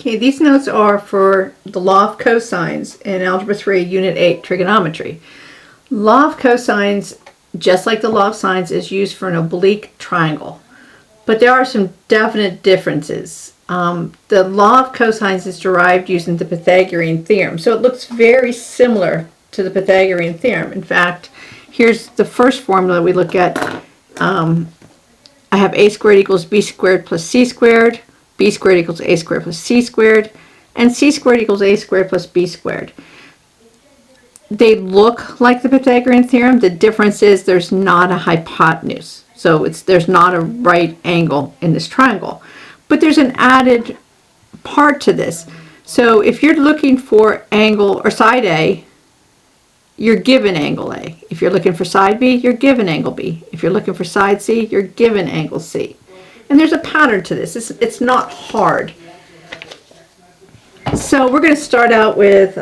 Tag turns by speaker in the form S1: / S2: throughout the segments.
S1: Okay, these notes are for the Law of Cosines in Algebra 3, Unit 8, Trigonometry. Law of Cosines, just like the Law of Sines, is used for an oblique triangle. But there are some definite differences. The Law of Cosines is derived using the Pythagorean theorem, so it looks very similar to the Pythagorean theorem. In fact, here's the first formula we look at. I have a squared equals b squared plus c squared. B squared equals a squared plus c squared, and c squared equals a squared plus b squared. They look like the Pythagorean theorem. The difference is there's not a hypotenuse. So there's not a right angle in this triangle. But there's an added part to this. So if you're looking for angle or side A, you're given angle A. If you're looking for side B, you're given angle B. If you're looking for side C, you're given angle C. And there's a pattern to this. It's not hard. So we're going to start out with,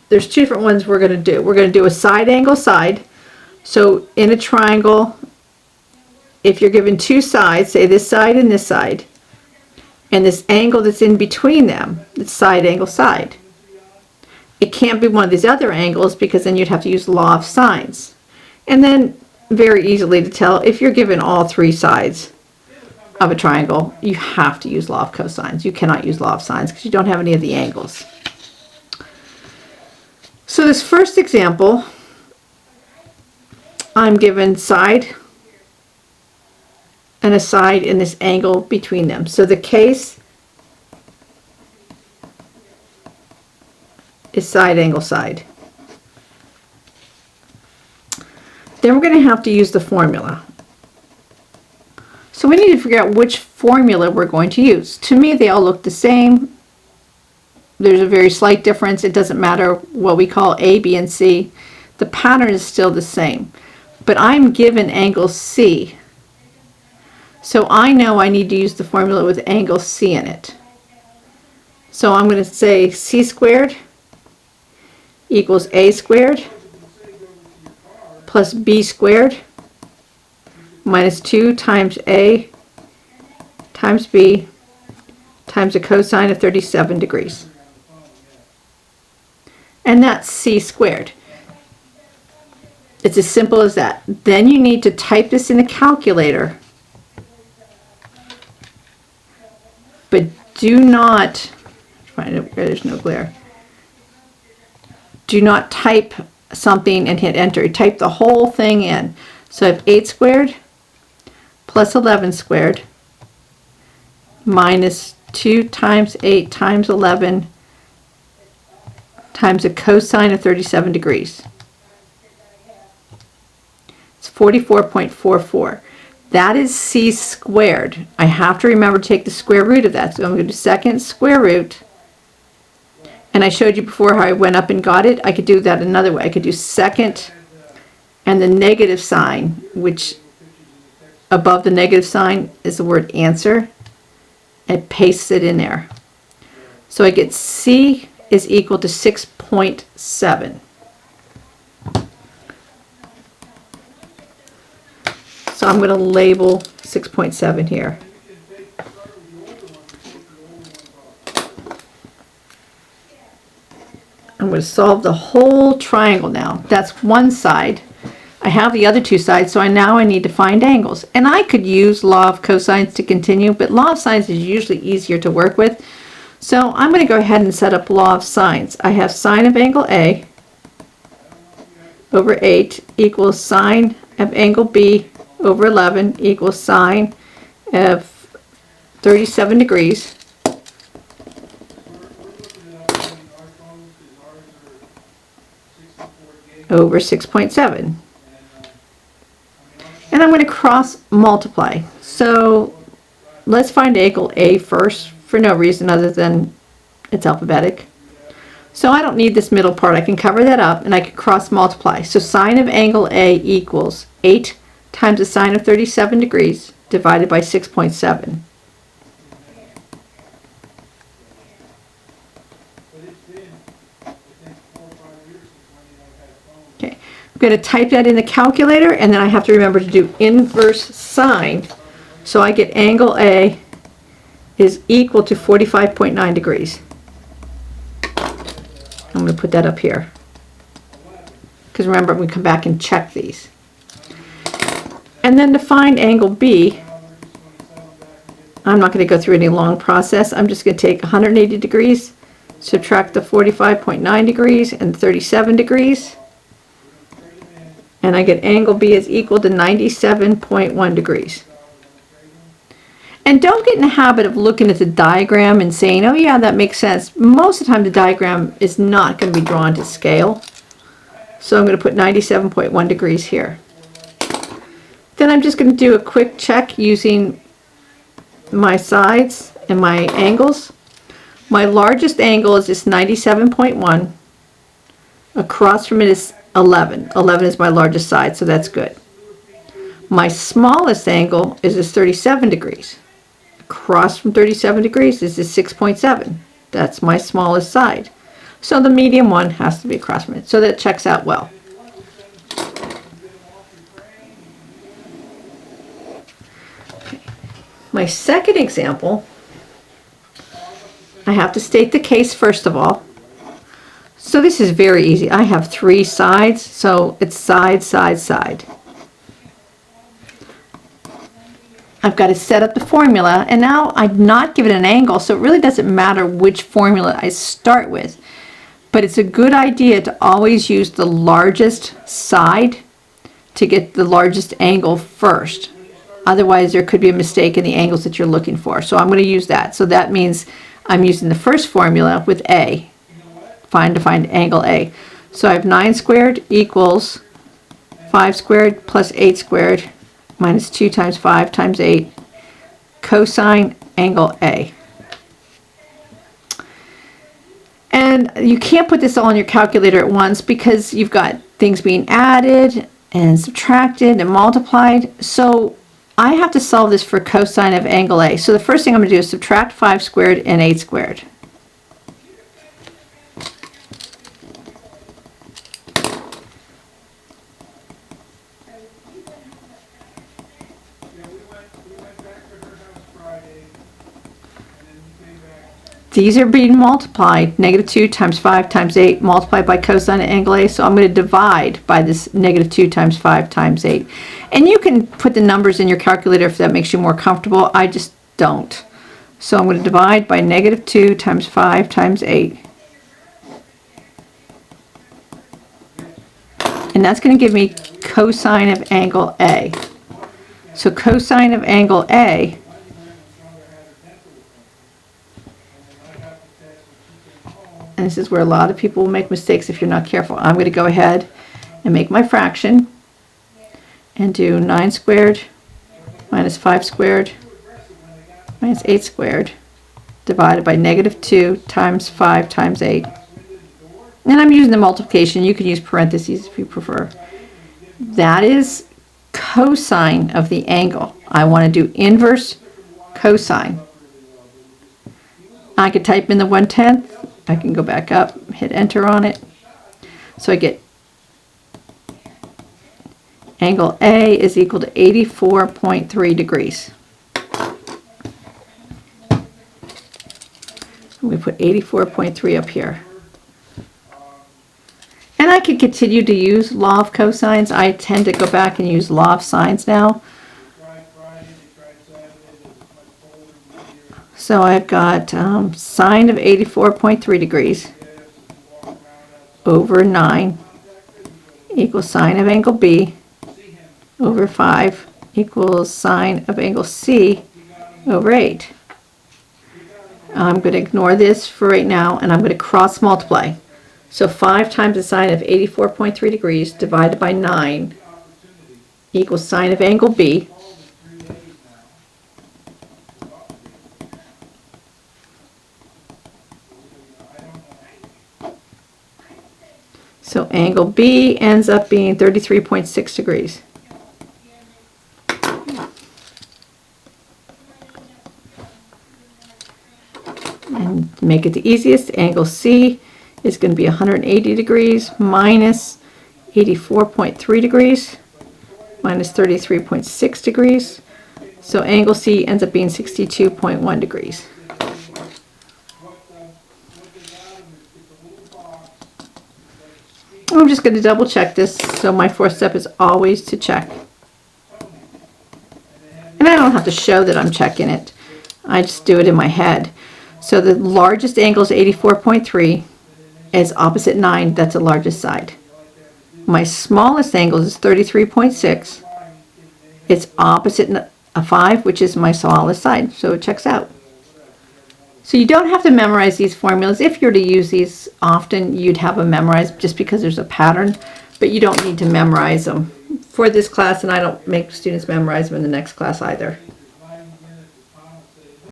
S1: there's two different ones we're going to do. We're going to do a side angle side. So in a triangle, if you're given two sides, say this side and this angle that's in between them, it's side angle side. It can't be one of these other angles because then you'd have to use the law of sines. And then very easily to tell, if you're given all three sides of a triangle, you have to use law of cosines. You cannot use law of sines because you don't have any of the angles. So this first example, I'm given side and a side in this angle between them. So the case is side angle side. Then we're going to have to use the formula. So we need to figure out which formula we're going to use. To me, they all look the same. There's a very slight difference. It doesn't matter what we call A, B, and C. The pattern is still the same. But I'm given angle C. So I know I need to use the formula with angle C in it. So I'm going to say C squared equals A squared plus B squared minus 2 times A times B times a cosine of 37 degrees. And that's C squared. It's as simple as that. Then you need to type this in a calculator. But do not, find it where there's no glare. Do not type something and hit enter. Type the whole thing in. So I have 8 squared plus 11 squared minus 2 times 8 times 11 times a cosine of 37 degrees. It's 44.44. That is C squared. I have to remember to take the square root of that. So I'm going to do second square root. And I showed you before how I went up and got it. I could do that another way. I could do second and the negative sign, which above the negative sign is the word answer, and paste it in there. So I get C is equal to 6.7. So I'm going to label 6.7 here. I'm going to solve the whole triangle now. That's one side. I have the other two sides, so now I need to find angles. And I could use law of cosines to continue, but law of sines is usually easier to work with. So I'm going to go ahead and set up law of sines. I have sine of angle A over 8 equals sine of angle B over 11 equals sine of 37 degrees over 6.7. And I'm going to cross multiply. So let's find angle A first for no reason other than it's alphabetic. So I don't need this middle part. I can cover that up and I can cross multiply. So sine of angle A equals 8 times the sine of 37 degrees divided by 6.7. Okay, I'm going to type that in the calculator, and then I have to remember to do inverse sine. So I get angle A is equal to 45.9 degrees. I'm going to put that up here. Because remember, we come back and check these. And then to find angle B, I'm not going to go through any long process. I'm just going to take 180 degrees, subtract the 45.9 degrees and 37 degrees. And I get angle B is equal to 97.1 degrees. And don't get in the habit of looking at the diagram and saying, oh yeah, that makes sense. Most of the time the diagram is not going to be drawn to scale. So I'm going to put 97.1 degrees here. Then I'm just going to do a quick check using my sides and my angles. My largest angle is this 97.1. Across from it is 11. 11 is my largest side, so that's good. My smallest angle is this 37 degrees. Across from 37 degrees is this 6.7. That's my smallest side. So the medium one has to be across from it. So that checks out well. My second example, I have to state the case first of all. So this is very easy. I have three sides, so it's side, side, side. I've got to set up the formula, and now I'm not given an angle, so it really doesn't matter which formula I start with. But it's a good idea to always use the largest side to get the largest angle first. Otherwise, there could be a mistake in the angles that you're looking for. So I'm going to use that. So that means I'm using the first formula with A. To find angle A. So I have 9 squared equals 5 squared plus 8 squared minus 2 times 5 times 8 cosine angle A. And you can't put this all on your calculator at once because you've got things being added and subtracted and multiplied. So I have to solve this for cosine of angle A. So the first thing I'm going to do is subtract 5 squared and 8 squared. These are being multiplied, negative 2 times 5 times 8 multiplied by cosine of angle A. So I'm going to divide by this negative 2 times 5 times 8. And you can put the numbers in your calculator if that makes you more comfortable. I just don't. So I'm going to divide by negative 2 times 5 times 8. And that's going to give me cosine of angle A. So cosine of angle A and this is where a lot of people will make mistakes if you're not careful. I'm going to go ahead and make my fraction and do 9 squared minus 5 squared minus 8 squared divided by negative 2 times 5 times 8. And I'm using the multiplication. You can use parentheses if you prefer. That is cosine of the angle. I want to do inverse cosine. I could type in the 1/10. I can go back up, hit enter on it. So I get angle A is equal to 84.3 degrees. We put 84.3 up here. And I could continue to use law of cosines. I tend to go back and use law of sines now. So I've got sine of 84.3 degrees over 9 equals sine of angle B over 5 equals sine of angle C over 8. I'm going to ignore this for right now, and I'm going to cross multiply. So 5 times the sine of 84.3 degrees divided by 9 equals sine of angle B. So angle B ends up being 33.6 degrees. And to make it the easiest, angle C is going to be 180 degrees minus 84.3 degrees minus 33.6 degrees So angle C ends up being 62.1 degrees. I'm just going to double check this, so my fourth step is always to check. And I don't have to show that I'm checking it. I just do it in my head. So the largest angle is 84.3. It's opposite 9. That's the largest side. My smallest angle is 33.6. It's opposite a 5, which is my smallest side. So it checks out. So you don't have to memorize these formulas. If you're to use these often, you'd have them memorized just because there's a pattern, but you don't need to memorize them for this class, and I don't make students memorize them in the next class either.